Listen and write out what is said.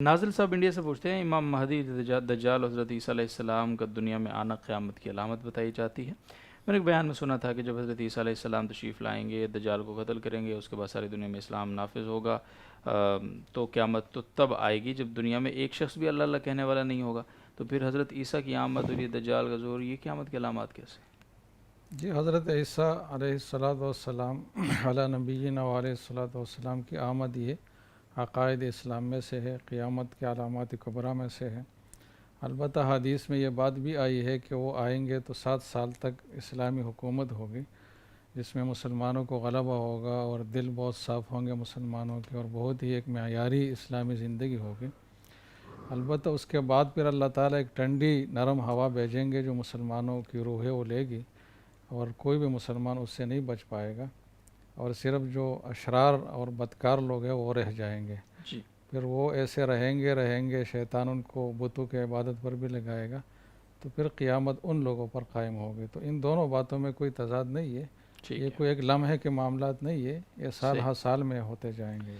ناظر صاحب انڈیا سے پوچھتے ہیں، امام مہدی دجال حضرت عیسیٰ علیہ السلام کا دنیا میں آنا قیامت کی علامت بتائی جاتی ہے۔ میں نے ایک بیان میں سنا تھا کہ جب حضرت عیسیٰ علیہ السلام تشریف لائیں گے، دجال کو قتل کریں گے، اس کے بعد ساری دنیا میں اسلام نافذ ہوگا، تو قیامت تو تب آئے گی جب دنیا میں ایک شخص بھی اللہ اللہ کہنے والا نہیں ہوگا۔ تو پھر حضرت عیسیٰ کی آمد اور یہ دجال کا ظہور، یہ قیامت کی علامات کیسے؟ جی، حضرت عیسیٰ علیہ السلام علی نبینا علیہ الصلاۃ والسلام کی آمد یہ عقائد اسلام میں سے ہے، قیامت کے علامات کبریٰ میں سے ہے۔ البتہ حدیث میں یہ بات بھی آئی ہے کہ وہ آئیں گے تو 7 سال تک اسلامی حکومت ہوگی، جس میں مسلمانوں کو غلبہ ہوگا اور دل بہت صاف ہوں گے مسلمانوں کے، اور بہت ہی ایک معیاری اسلامی زندگی ہوگی۔ البتہ اس کے بعد پھر اللہ تعالیٰ ایک ٹھنڈی نرم ہوا بھیجیں گے جو مسلمانوں کی روحیں وہ لے گی، اور کوئی بھی مسلمان اس سے نہیں بچ پائے گا، اور صرف جو اشرار اور بدکار لوگ ہیں وہ رہ جائیں گے۔ جی، پھر وہ ایسے رہیں گے، شیطان ان کو بتوں کے عبادت پر بھی لگائے گا، تو پھر قیامت ان لوگوں پر قائم ہوگی۔ تو ان دونوں باتوں میں کوئی تضاد نہیں ہے، ٹھیک یہ ہے، کوئی ایک لمحے کے معاملات نہیں ہے، یہ سال صحیح۔ ہر سال میں ہوتے جائیں گے۔